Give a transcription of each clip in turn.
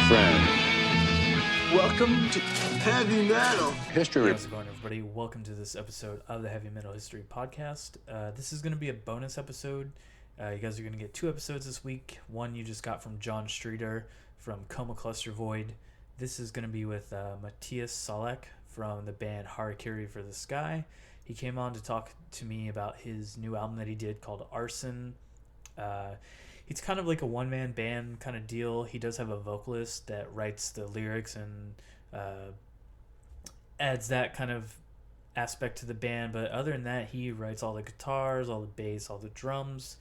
friend. Welcome to Heavy Metal History. How's it going, everybody? Welcome to this episode of the Heavy Metal History Podcast. This is going to be a bonus episode. You guys are going to get 2 episodes this week. One you just got from John Streeter from Coma Cluster Void. This is going to be with Matthias Sollak from the band Harakiri for the Sky. He came on to talk to me about his new album that he did called Arson. It's kind of like a one-man band kind of deal. He does have a vocalist that writes the lyrics and adds that kind of aspect to the band. But other than that, he writes all the guitars, all the bass, all the drums.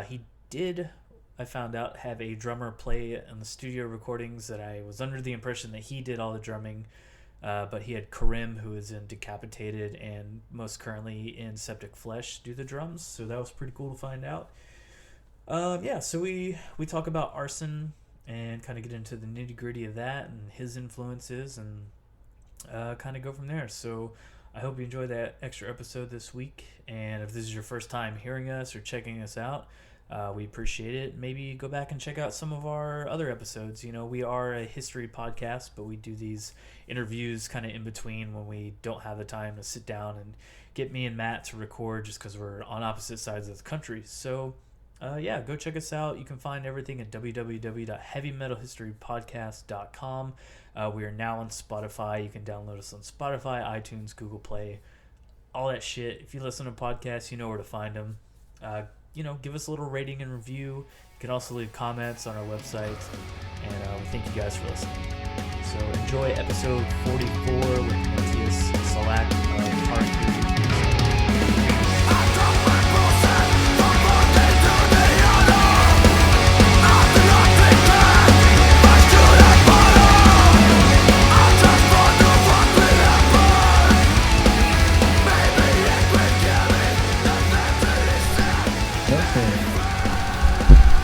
He did, I found out, have a drummer play in the studio recordings that I was under the impression that he did all the drumming. But he had Karim, who is in Decapitated and most currently in Septic Flesh, do the drums. So that was pretty cool to find out. So we talk about Arson and kind of get into the nitty-gritty of that and his influences and kind of go from there. So I hope you enjoy that extra episode this week. And if this is your first time hearing us or checking us out, we appreciate it. Maybe go back and check out some of our other episodes. You know, we are a history podcast, but we do these interviews kind of in between when we don't have the time to sit down and get me and Matt to record just because we're on opposite sides of the country. So go check us out. You can find everything at www.heavymetalhistorypodcast.com. We are now on Spotify. You can download us on Spotify, iTunes, Google Play, all that shit. If you listen to podcasts, you know where to find them. Give us a little rating and review. You can also leave comments on our website. And we thank you guys for listening. So enjoy episode 44 with Matthias Sollak of Harakiri.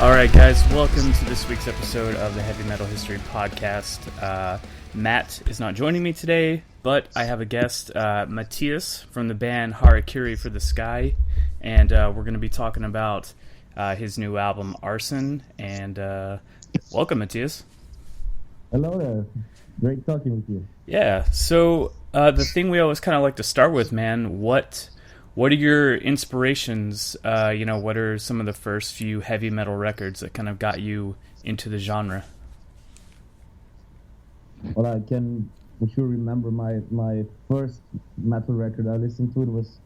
Alright guys, welcome to this week's episode of the Heavy Metal History Podcast. Matt is not joining me today, but I have a guest, Matthias from the band Harakiri for the Sky, and we're going to be talking about his new album Arson, and welcome Matthias. Hello there, great talking with you. Yeah, so the thing we always kind of like to start with, man, what are your inspirations? What are some of the first few heavy metal records that kind of got you into the genre? Well, I can for sure remember my first metal record I listened to. It was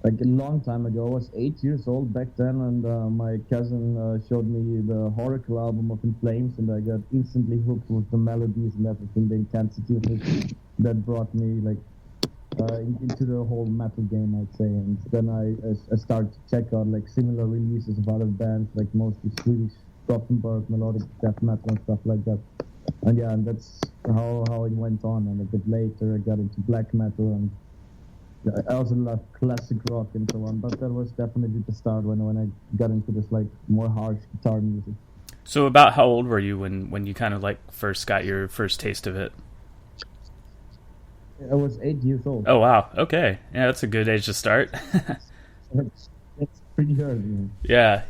like a long time ago. I was 8 years old back then, and my cousin showed me the Harakiri album of In Flames, and I got instantly hooked with the melodies and everything, the intensity of it. That brought me into the whole metal game, I'd say. And then I started to check out like similar releases of other bands, like mostly Swedish Gothenburg melodic death metal and stuff like that. And that's how it went on. And a bit later I got into black metal, and I also love classic rock and so on. But that was definitely the start when I got into this like more harsh guitar music. So about how old were you when you kind of like first got your first taste of it? I was 8 years old. Oh, wow. Okay. Yeah, that's a good age to start. It's pretty early. Yeah.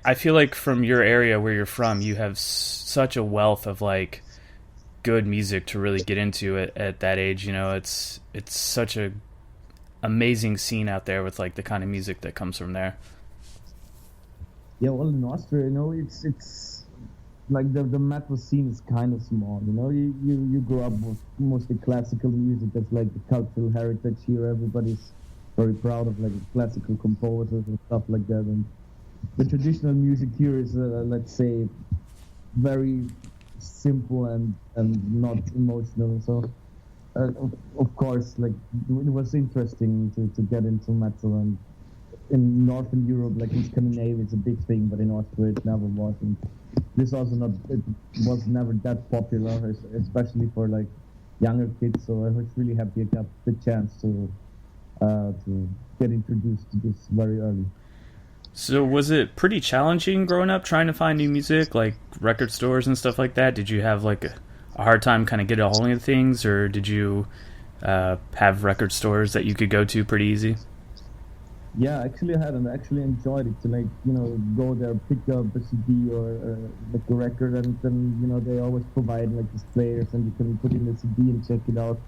I feel like from your area where you're from, you have such a wealth of, like, good music to really get into at that age. You know, it's such a amazing scene out there with, like, the kind of music that comes from there. Yeah, well, in Austria, it's like the metal scene is kind of small, you grow up with mostly classical music. That's like the cultural heritage here. Everybody's very proud of like classical composers and stuff like that, and the traditional music here is let's say very simple and not emotional. So of course, like it was interesting to get into metal. And in Northern Europe, like in Scandinavia, it's a big thing, but in Austria it never was. And this it was never that popular, especially for like younger kids. So I was really happy I got the chance to get introduced to this very early. So was it pretty challenging growing up trying to find new music, like record stores and stuff like that? Did you have like a hard time kind of getting a hold of things, or did you have record stores that you could go to pretty easy? Yeah, actually I had and actually enjoyed it to go there, pick up a CD or like a record, and then they always provide like these players and you can put in the CD and check it out.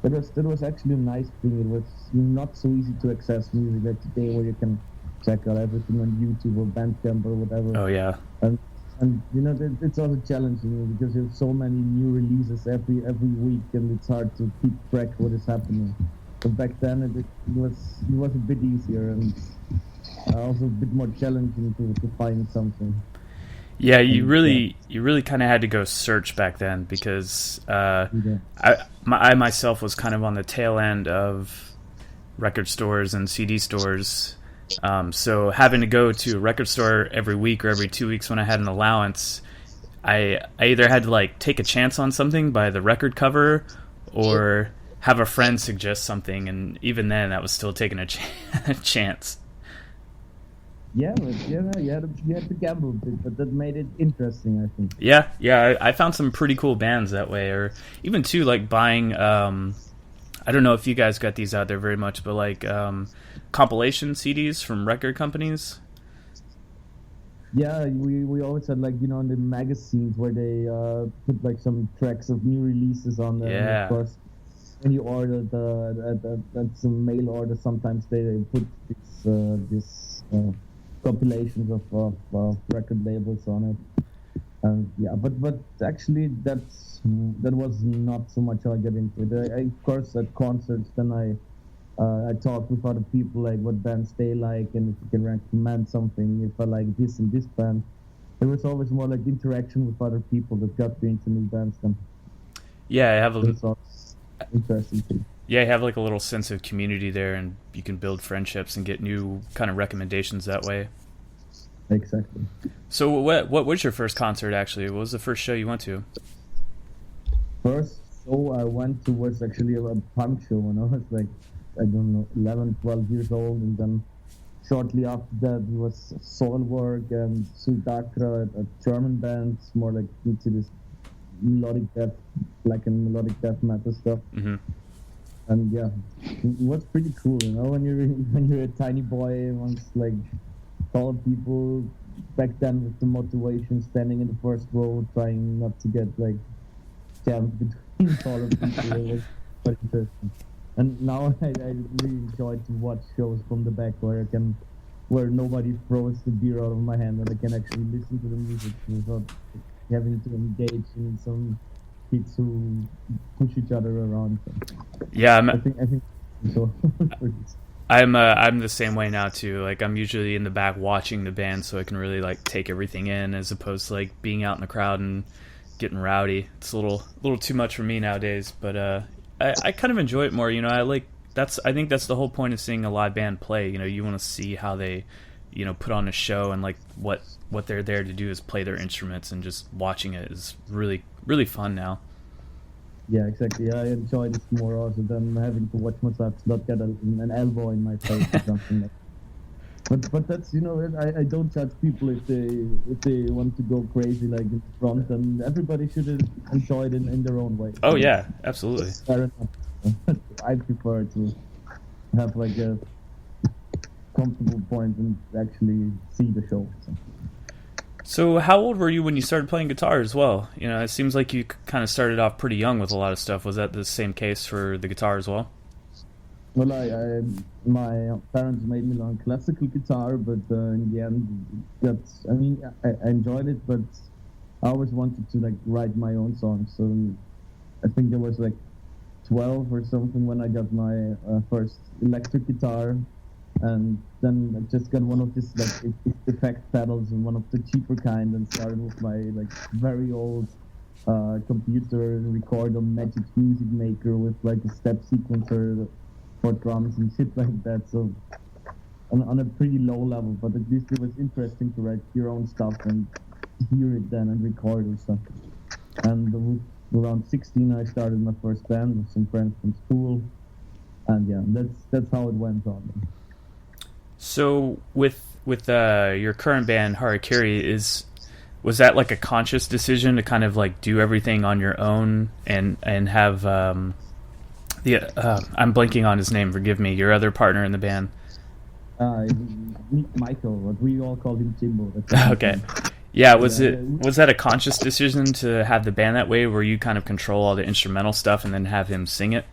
That was actually a nice thing. It was not so easy to access music like today, where you can check out everything on YouTube or Bandcamp or whatever. Oh yeah. And it's also challenging because there's so many new releases every week, and it's hard to keep track what is happening. But back then it was a bit easier and also a bit more challenging to find something. Yeah, you really kind of had to go search back then, because I myself was kind of on the tail end of record stores and CD stores. So having to go to a record store every week or every 2 weeks when I had an allowance, I either had to like take a chance on something by the record cover, or have a friend suggest something, and even then that was still taking a chance. Yeah, but you had to gamble a bit, but that made it interesting, I think. Yeah, I found some pretty cool bands that way, or even too like buying. I don't know if you guys got these out there very much, but like compilation CDs from record companies. Yeah, we always had like in the magazines where they put like some tracks of new releases on there. Yeah. And of course, when you order that's a mail order, sometimes they put this compilations of record labels on it. Yeah, but actually that was not so much how I get into it. Of course, at concerts, then I talk with other people like what bands they like, and if you can recommend something, if I like this and this band. There was always more like interaction with other people that got me into new bands then. Yeah, I have interesting too. Yeah, I have like a little sense of community there, and you can build friendships and get new kind of recommendations that way. Exactly. So what was your first concert actually? What was the first show you went to? First show I went to was actually a punk show when I was like, I don't know, 11, 12 years old, and then shortly after that it was Soilwork and Sudakra, a German band, more like into this melodic death, black and melodic death metal stuff. Mm-hmm. And yeah, it was pretty cool, when you're a tiny boy amongst like tall people back then, with the motivation, standing in the first row, trying not to get like jammed between taller people. It was quite interesting. And now I really enjoy to watch shows from the back where nobody throws the beer out of my hand, and I can actually listen to the music without having to engage in some kids who push each other around. Yeah, I think so. I'm the same way now too. Like I'm usually in the back watching the band, so I can really like take everything in, as opposed to like being out in the crowd and getting rowdy. It's a little too much for me nowadays, but I kind of enjoy it more. I think that's the whole point of seeing a live band play. You want to see how they, put on a show, and like what they're there to do is play their instruments, and just watching it is really, really fun now. Yeah, exactly. I enjoy this more also than having to watch myself not get an elbow in my face or something like that. But that's I don't judge people if they want to go crazy like in front, and everybody should enjoy it in their own way. Oh yeah, absolutely. Fair enough. I prefer to have like a comfortable point and actually see the show. So how old were you when you started playing guitar as well? It seems like you kind of started off pretty young with a lot of stuff. Was that the same case for the guitar as well? Well, my parents made me learn classical guitar, but in the end, I enjoyed it, but I always wanted to like write my own songs. So I think I was like 12 or something when I got my first electric guitar, and then I just got one of these like effect pedals, and one of the cheaper kind, and started with my like very old computer recorder Magic Music Maker with like a step sequencer for drums and shit like that. So on a pretty low level, but at least it was interesting to write your own stuff and hear it then and record and stuff. And around 16 I started my first band with some friends from school, and yeah, that's how it went on. So with your current band Harakiri, was that like a conscious decision to kind of like do everything on your own and have I'm blanking on his name, forgive me, your other partner in the band? Uh, Michael, but we all called him Jimbo. That's Okay. Yeah, was that a conscious decision to have the band that way, where you kind of control all the instrumental stuff and then have him sing it?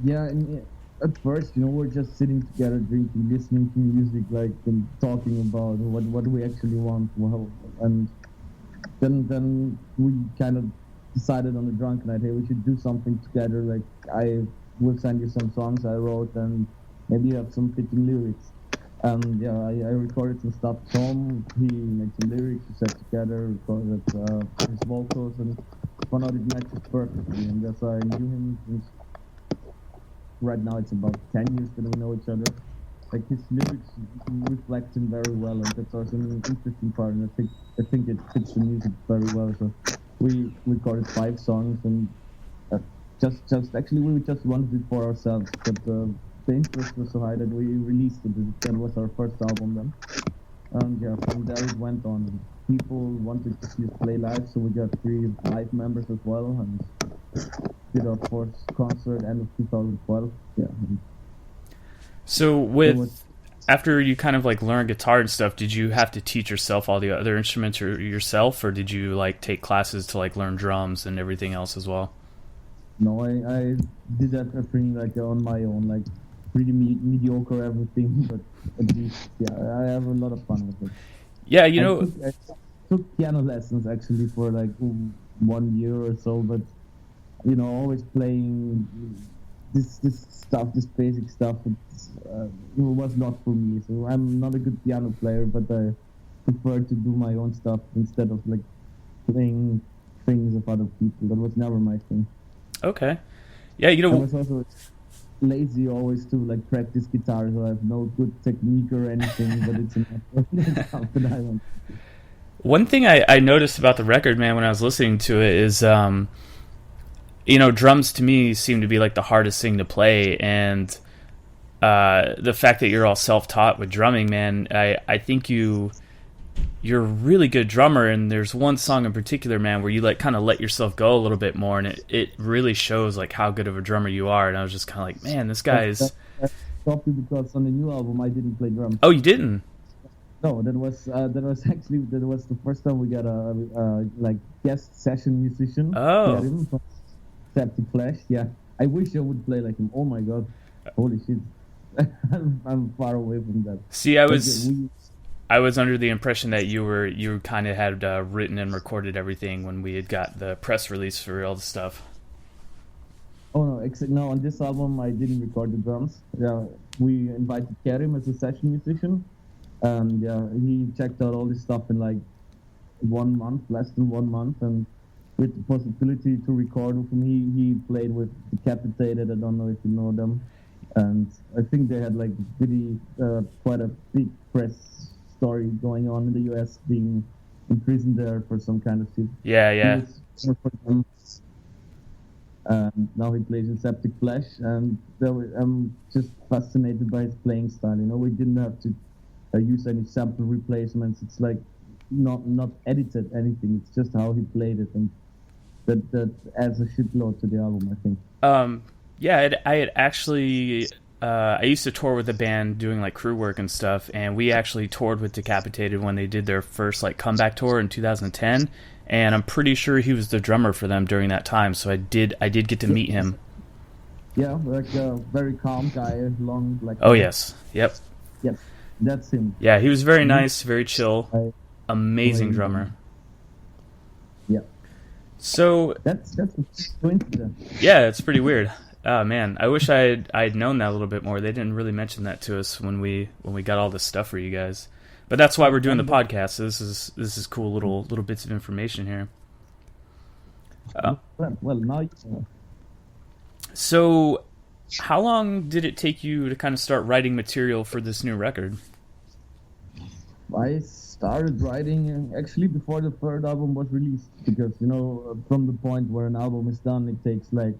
Yeah, and at first, we're just sitting together, drinking, listening to music, like, and talking about what we actually want, and then we kind of decided on the drunk night, hey, we should do something together. Like, I will send you some songs I wrote, and maybe you have some fitting lyrics. And yeah, I recorded some stuff at home. He made some lyrics, we sat together, recorded his vocals, and found out it matches perfectly. And that's why I knew him since right now it's about 10 years that we know each other. Like, his lyrics reflect him very well, and that's also an interesting part. And I think it fits the music very well. So we recorded 5 songs, and actually we just wanted it for ourselves, but the interest was so high that we released it. That was our first album then. And yeah, from there it went on. People wanted to see us play live, so we got 3 live members as well, and did our first concert end of 2012. Yeah. So after you kind of like learn guitar and stuff, did you have to teach yourself all the other instruments yourself, or did you like take classes to like learn drums and everything else as well? No, I did that everything like on my own, like pretty mediocre everything, but at least, yeah, I have a lot of fun with it. Yeah, I took piano lessons actually for like 1 year or so, but always playing this stuff, this basic stuff, it was not for me. So I'm not a good piano player, but I prefer to do my own stuff instead of like playing things of other people. That was never my thing. Okay. Yeah, I was also lazy always to like practice guitar, so I have no good technique or anything, but it's enough that I want. One thing I noticed about the record, man, when I was listening to it is, drums to me seem to be like the hardest thing to play, and the fact that you're all self-taught with drumming, man, I think you're a really good drummer, and there's one song in particular, man, where you like kind of let yourself go a little bit more, and it really shows like how good of a drummer you are. And I was just kind of like, man, this guy is. Stopped you because on the new album I didn't play drums. Oh, you didn't? No, that was the first time we got a like guest session musician. Oh. Septic Flash. Yeah, I wish I would play like him. Oh my god, holy shit! I'm far away from that. See, I was under the impression that you kind of had written and recorded everything when we had got the press release for all the stuff. Oh no, on this album I didn't record the drums. Yeah, we invited Kerim as a session musician, and yeah, he checked out all this stuff in like 1 month, less than 1 month, and with the possibility to record with me, he played with Decapitated. I don't know if you know them, and I think they had like really quite a big press story going on in the US, being imprisoned there for some kind of shit. Yeah. Now he plays in Septic Flesh, and I'm just fascinated by his playing style. We didn't have to use any sample replacements. It's like not edited anything. It's just how he played it, and that adds a shitload to the album, I think. Yeah, I had actually. I used to tour with the band doing like crew work and stuff, and we actually toured with Decapitated when they did their first like comeback tour in 2010, and I'm pretty sure he was the drummer for them during that time, so I did get to meet him. Yeah, like a very calm guy, long like. Oh yes, yep. Yes, that's him. Yeah, he was very nice, very chill, amazing drummer. Yeah. So that's a coincidence. Yeah, it's pretty weird. Oh man, I wish I'd known that a little bit more. They didn't really mention that to us when we got all this stuff for you guys. But that's why we're doing the podcast. So this is cool little bits of information here. Well, now. So, how long did it take you to kind of start writing material for this new record? I started writing actually before the third album was released, because from the point where an album is done, it takes like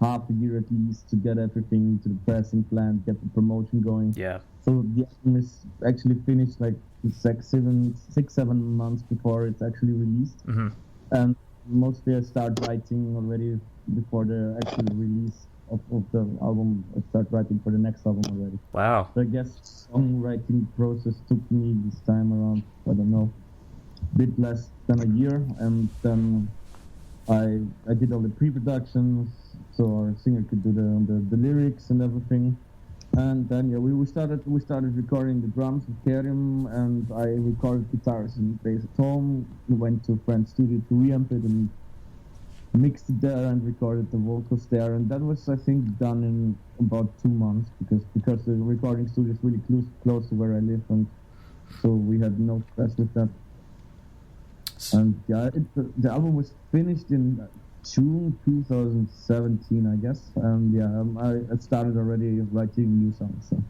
half a year at least to get everything to the pressing plant, get the promotion going. Yeah. So the album is actually finished like 6-7 months before it's actually released. Mm-hmm. And mostly I start writing already before the actual release. of the album, I start writing for the next album already. Wow. So I guess songwriting process took me this time around, I don't know, a bit less than a year, and then I did all the pre-productions, so our singer could do the lyrics and everything. And then we started recording the drums with Kerim, and I recorded guitars and bass at home. We went to a friend's studio to reamp it and mixed it there and recorded the vocals there, and that was, I think, done in about 2 months because the recording studio is really close to where I live, and so we had no stress with that. And the album was finished in June 2017, I guess, and I started already writing new songs. So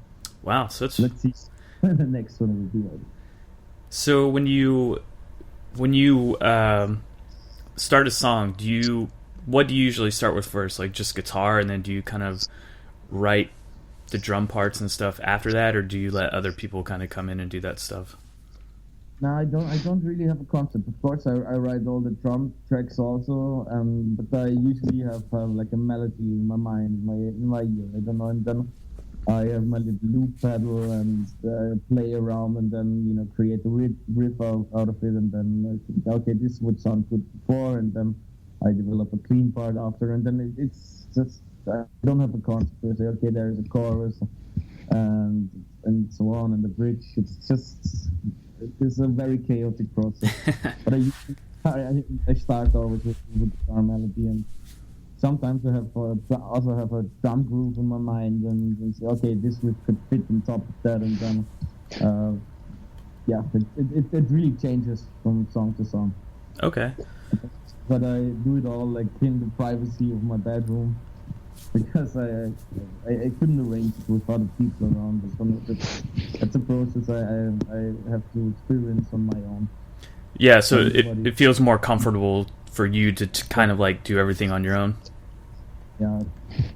wow, so it's... let's see the next one will be ready. So when you start a song, what do you usually start with first? Like just guitar, and then do you kind of write the drum parts and stuff after that, or do you let other people kind of come in and do that stuff? No, I don't really have a concept. Of course, I write all the drum tracks also, but I usually have like a melody in my mind, in my ear. I don't know, and then I have my little loop pedal and play around, and then create a riff out of it, and then I think, okay, this would sound good before, and then I develop a clean part after, and then it's just I don't have a concept. I say, okay, there's a chorus, and so on, and the bridge. It's a very chaotic process. But I start always with guitar melody, and sometimes I also have a drum groove in my mind, and say, okay, this riff could fit on top of that, and then it really changes from song to song. Okay. But I do it all like in the privacy of my bedroom, because I couldn't arrange it with other people around. That's a process I have to experience on my own. Yeah, so it feels more comfortable for you to kind of like do everything on your own. Yeah,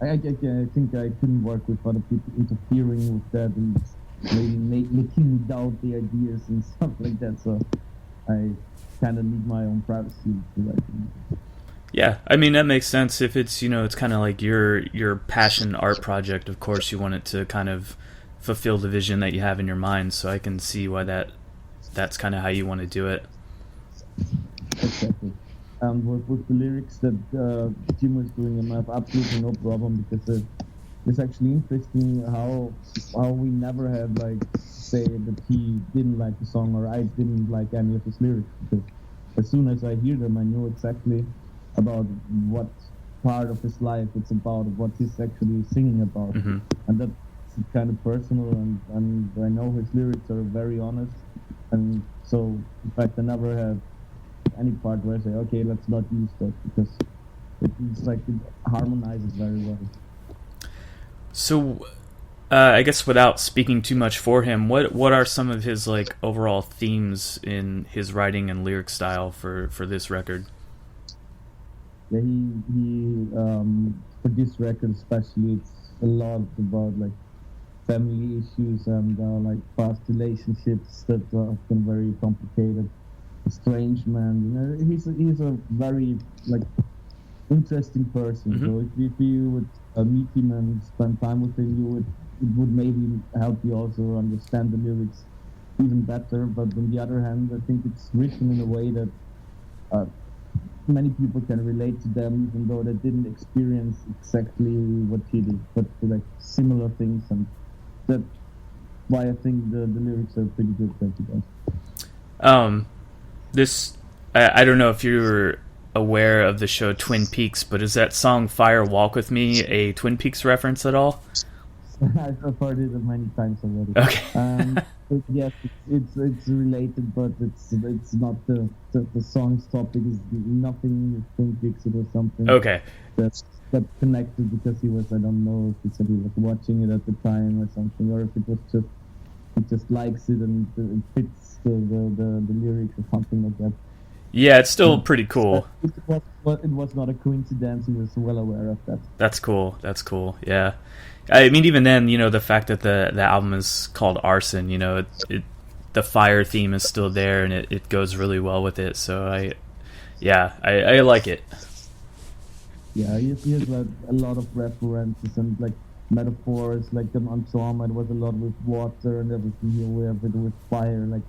I think I couldn't work with other people interfering with that and maybe making me doubt the ideas and stuff like that. So I kind of need my own privacy to write them. Yeah, I mean that makes sense. If it's it's kind of like your passion art project. Of course, you want it to kind of fulfill the vision that you have in your mind. So I can see why that's kind of how you want to do it. Exactly. And with the lyrics that Jim was doing, I have absolutely no problem, because it's actually interesting how we never had like say that he didn't like the song or I didn't like any of his lyrics, because as soon as I hear them, I know exactly about what part of his life it's about, what he's actually singing about. Mm-hmm. And that's kind of personal, and I know his lyrics are very honest, and so in fact I never had any part where I say, okay, let's not use that, because it's like it harmonizes very well. So I guess without speaking too much for him, what are some of his like overall themes in his writing and lyric style for this record? Yeah, he for this record especially, it's a lot about like family issues and like past relationships that are often very complicated, estrangement. He's a very like interesting person. Mm-hmm. So if you would meet him and spend time with him, it would maybe help you also understand the lyrics even better. But on the other hand, I think it's written in a way that many people can relate to them, even though they didn't experience exactly what he did, but like similar things, and that's why I think the lyrics are pretty good that he does. I don't know if you're aware of the show Twin Peaks, but is that song Fire Walk With Me a Twin Peaks reference at all? I've heard it many times already. Okay. But yes, it's related, but it's not the song's topic is nothing with Twin Peaks. It was something Okay. that connected, because he was, I don't know if he said he was watching it at the time or something, or if it was just he just likes it and it fits the lyrics or something like that. Yeah, it's still pretty cool. It was not a coincidence. He was well aware of that. That's cool. Yeah. I mean, even then, the fact that the album is called Arson, the fire theme is still there, and it goes really well with it. So I like it. Yeah, he has like a lot of references and like metaphors, like the Wahntraum. It was a lot with water and everything. Here we have it with fire, like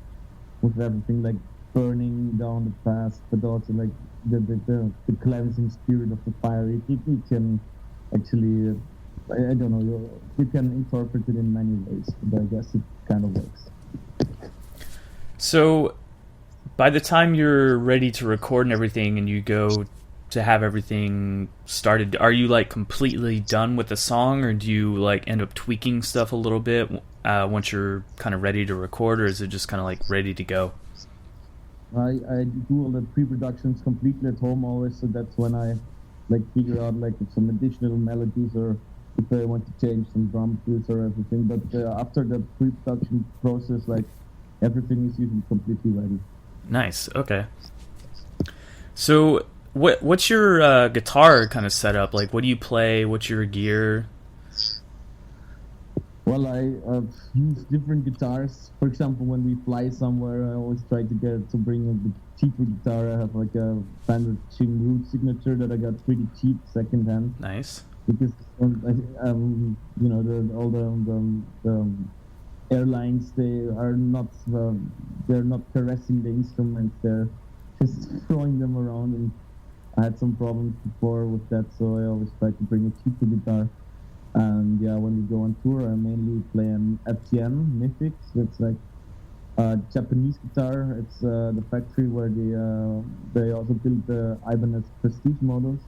with everything like burning down the past, but also like the cleansing spirit of the fire. It can actually, I don't know, you can interpret it in many ways, but I guess it kind of works. So, by the time you're ready to record and everything, and you go to have everything started, are you like completely done with the song, or do you like end up tweaking stuff a little bit once you're kind of ready to record, or is it just kind of like ready to go? I do all the pre-productions completely at home always, so that's when I like figure out like if some additional melodies or if I want to change some drum fills or everything. But after the pre-production process, like everything is usually completely ready. Nice. Okay. So what's your guitar kind of setup? Like, what do you play? What's your gear? Well, I use different guitars. For example, when we fly somewhere, I always try to bring a bit cheaper guitar. I have like a Fender Jim Root signature that I got pretty cheap secondhand. Nice. Because you know, all the airlines, they are not they're not caressing the instruments. They're just throwing them around, and I had some problems before with that. So I always try to bring a cheaper guitar. And yeah, when we go on tour, I mainly play an FTN Mythic. It's like a Japanese guitar. It's the factory where they also build the Ibanez Prestige models,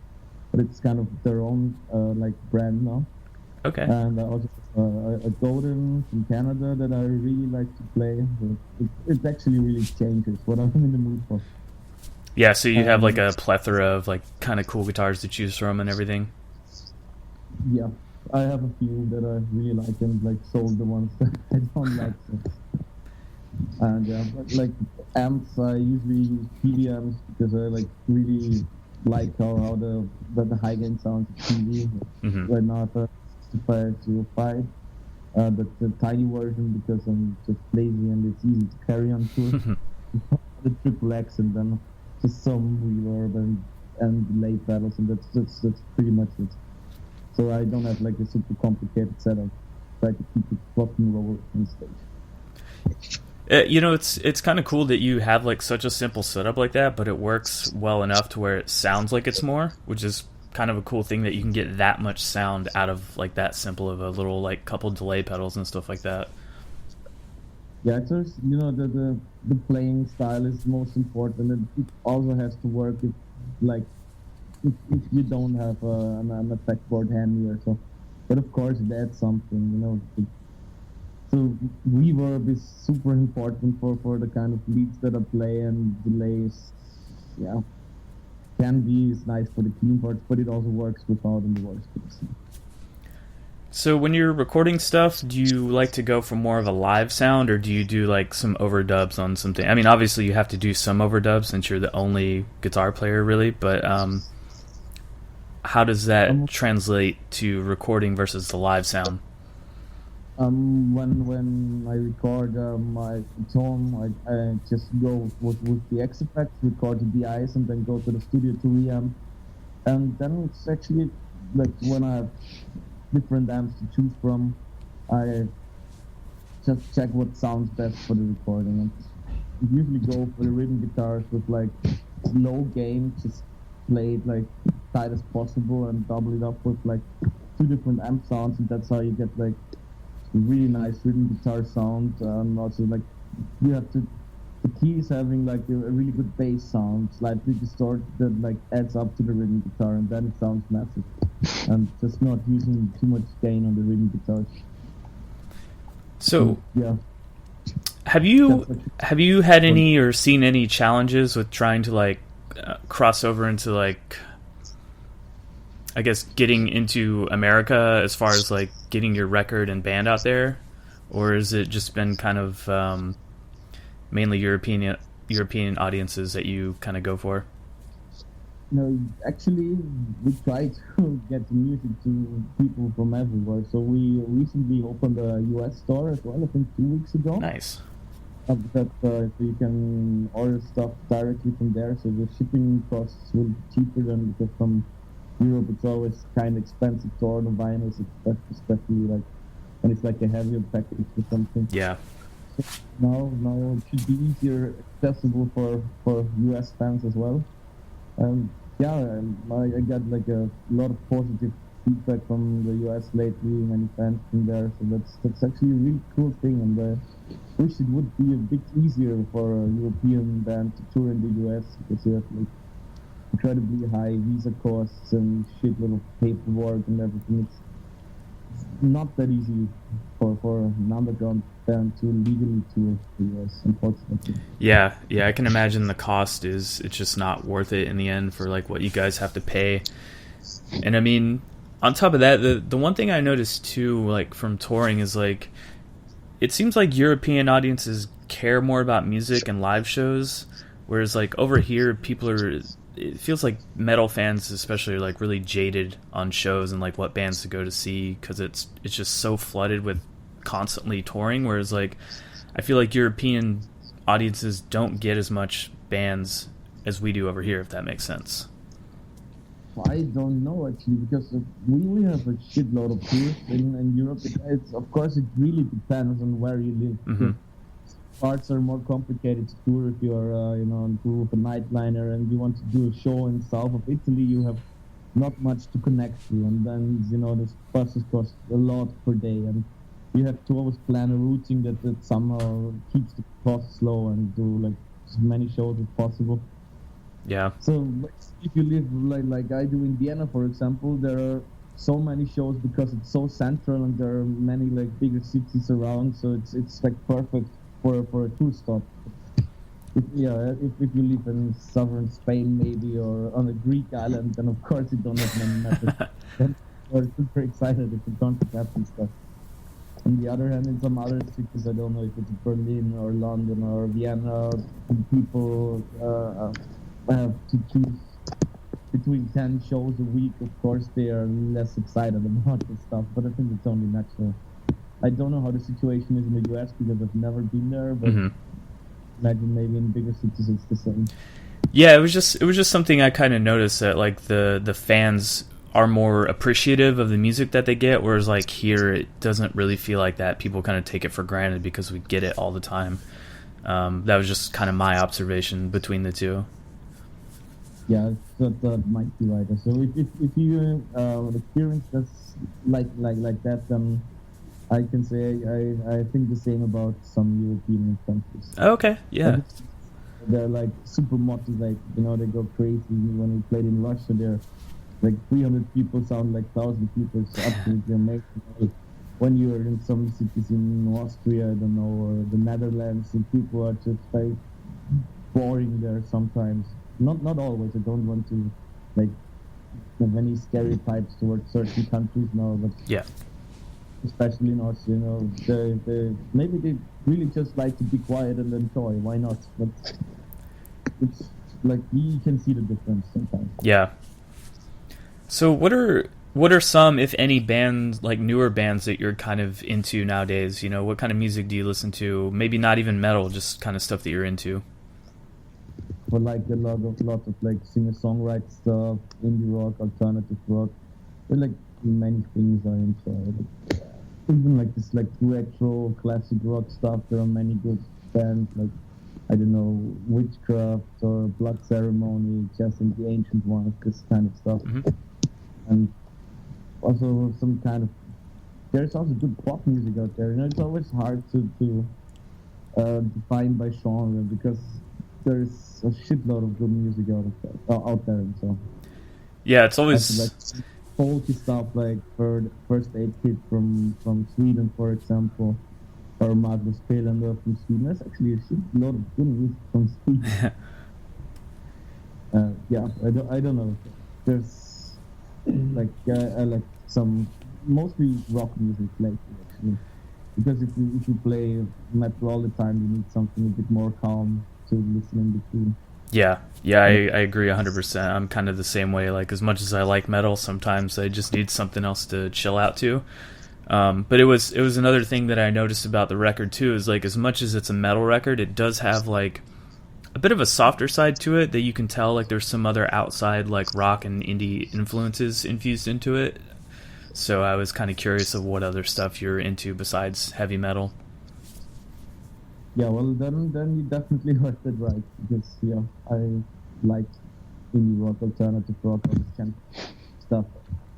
but it's kind of their own like brand now. Okay. And I also have a Golden from Canada that I really like to play. It actually really changes what I'm in the mood for. Yeah, so you have like a plethora of like kind of cool guitars to choose from and everything. Yeah. I have a few that I really like and like sold the ones that I don't like. So. And yeah, but like amps, I usually use PV amps because I like really like how the high gain sounds of PV. Mm-hmm. Right now I have a 6505, the tiny version because I'm just lazy and it's easy to carry on tour. The triple X and then just some reverb and delay pedals, and that's pretty much it. So I don't have like a super complicated setup. Try to keep it rock and roll on stage. You know, it's kind of cool that you have like such a simple setup like that, but it works well enough to where it sounds like it's more, which is kind of a cool thing that you can get that much sound out of like that simple of a little like couple delay pedals and stuff like that. Yeah, it's just, you know, the playing style is most important, and it also has to work if like. If you don't have an effect board handy or so, but of course it adds something, you know. So reverb is super important for the kind of leads that I play, and delays, yeah, can be nice for the clean parts, but it also works without in the worst case. So when you're recording stuff, do you like to go for more of a live sound, or do you do like some overdubs on something? I mean, obviously you have to do some overdubs since you're the only guitar player, really, but how does that translate to recording versus the live sound? When I record my tone, I just go with the X effects, record the DIs, and then go to the studio to reamp. And then it's actually like when I have different amps to choose from, I just check what sounds best for the recording. And usually go for the rhythm guitars with like low gain, just play it like tight as possible and double it up with like two different amp sounds, and that's how you get like really nice rhythm guitar sound. Also like you have to, the key is having like a really good bass sound, slightly distorted, that like adds up to the rhythm guitar, and then it sounds massive. And just not using too much gain on the rhythm guitars. So yeah. Have you had any or seen any challenges with trying to like cross over into like, I guess, getting into America as far as like getting your record and band out there, or has it just been kind of mainly European audiences that you kind of go for? No, actually, we try to get the music to people from everywhere. So we recently opened a US store as well, I think 2 weeks ago. Nice. So you can order stuff directly from there, so the shipping costs will be cheaper than from Europe, it's always kind of expensive to order vinyls, especially like when it's like a heavier package or something. Yeah. So now it should be easier accessible for US fans as well. I got like a lot of positive feedback from the US lately, many fans from there, so that's actually a really cool thing, and I wish it would be a bit easier for a European band to tour in the US, because you have like incredibly high visa costs and shitload of paperwork and everything. It's not that easy for an underground band to legally tour the US, unfortunately. Yeah, I can imagine the cost it's just not worth it in the end for like what you guys have to pay. And I mean, on top of that, the one thing I noticed too, like from touring, is like it seems like European audiences care more about music and live shows, whereas like over here, it feels like metal fans especially are like really jaded on shows and like what bands to go to see, because it's just so flooded with constantly touring, whereas like I feel like European audiences don't get as much bands as we do over here, if that makes sense. I don't know actually, because we have a shitload of tours in Europe. It's of course it really depends on where you live. Mm-hmm. Parts are more complicated to tour if you're on tour with a nightliner and you want to do a show in south of Italy. You have not much to connect to, and then the buses cost a lot per day, and you have to always plan a routing that somehow keeps the costs low and do like as many shows as possible. Yeah. So if you live like I do in Vienna, for example, there are so many shows because it's so central and there are many like bigger cities around, so it's like perfect for a tour stop. If you live in southern Spain maybe, or on a Greek island, then of course you don't have many methods. Then we're super excited if the concert happens. But on the other hand, in some other cities, I don't know if it's Berlin or London or Vienna, people have to choose between 10 shows a week. Of course they are less excited about this stuff, but I think it's only natural. I don't know how the situation is in the US because I've never been there, but imagine maybe in bigger cities it's the same. Yeah, it was just something I kind of noticed, that like the fans are more appreciative of the music that they get, whereas like here it doesn't really feel like that. People kind of take it for granted because we get it all the time. That was just kind of my observation between the two. Yeah, that might be right. So if you experience this like that, then I can say I think the same about some European countries. Okay, yeah. They're like super motivated, they go crazy. When we played in Russia, they're like 300 people sound like 1,000 people. It's absolutely amazing. When you're in some cities in Austria, I don't know, or the Netherlands, and people are just like boring there sometimes. Not always. I don't want to like have any stereotypes towards certain countries now, but yeah. Especially in Austria, maybe they really just like to be quiet and enjoy. Why not? But it's like you can see the difference sometimes. Yeah. So what are some, if any, bands, like newer bands that you're kind of into nowadays? What kind of music do you listen to? Maybe not even metal, just kind of stuff that you're into. Well, like a lot of like singer-songwriter stuff, indie rock, alternative rock. There are like many things I enjoy. Even like this like retro classic rock stuff. There are many good bands like, I don't know, Witchcraft or Blood Ceremony, Just and the Ancient Ones, this kind of stuff. Mm-hmm. And also some kind of, there's also good pop music out there. It's always hard to define by genre, because there's a shitload of good music out there. And so yeah, it's always like folky stuff like First Aid Kit from Sweden, for example, or Magnus Pelander from Sweden. There's actually a shitload of good music from Sweden. I don't know. There's like I like some mostly rock music lately, actually, because if you play metal all the time, you need something a bit more calm to listen in between. Yeah, I agree 100%. I'm kind of the same way. Like, as much as I like metal, sometimes I just need something else to chill out to. But it was another thing that I noticed about the record too, is like, as much as it's a metal record, it does have like a bit of a softer side to it that you can tell like there's some other outside like rock and indie influences infused into it. So I was kind of curious of what other stuff you're into besides heavy metal. Yeah, well then you definitely heard that right, because yeah, I like indie rock, alternative rock, all this kind of stuff.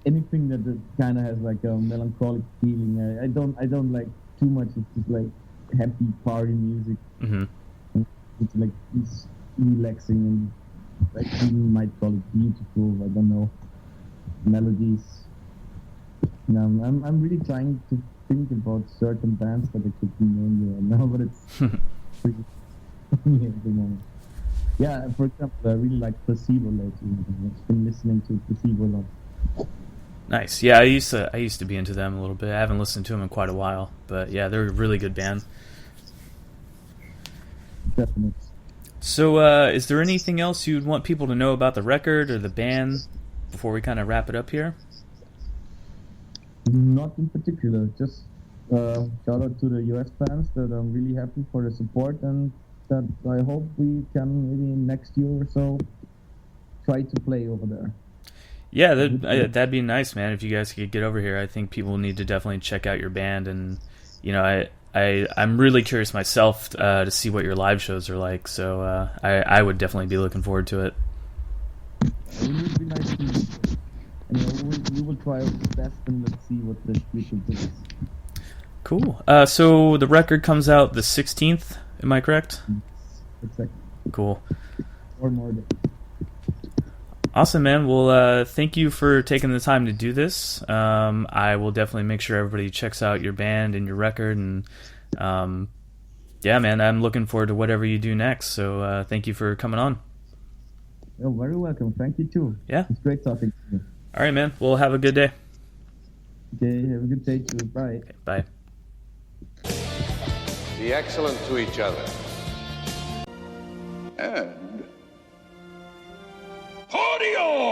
Anything that kind of has like a melancholic feeling. I don't like too much. It's just like happy party music. Mm-hmm. It's like it's relaxing and like you might call it beautiful. I don't know, melodies. You know, I'm really trying to think about certain bands that I could name you right now, but it's pretty funny at the moment. Yeah, for example, I really like Placebo lately. I've been listening to Placebo a lot. Nice. Yeah, I used to be into them a little bit. I haven't listened to them in quite a while, but yeah, they're a really good band. Definitely. So, is there anything else you'd want people to know about the record or the band before we kind of wrap it up here? Not in particular. Just shout out to the US fans that I'm really happy for the support, and that I hope we can maybe next year or so try to play over there. Yeah, that'd be nice, man. If you guys could get over here, I think people need to definitely check out your band, and you know, I'm really curious myself to see what your live shows are like. So I would definitely be looking forward to it. It would be nice to meet you. And we will try our best, and let's see what the future brings. Cool. So the record comes out the 16th. Am I correct? Exactly. Cool. Or more days. Awesome, man. Well, thank you for taking the time to do this. I will definitely make sure everybody checks out your band and your record. And yeah, man, I'm looking forward to whatever you do next. So thank you for coming on. You're very welcome. Thank you, too. Yeah. It's great talking to you. All right, man. Well, have a good day. Okay, have a good day, too. Bye. Okay, bye. Be excellent to each other. And... Audio!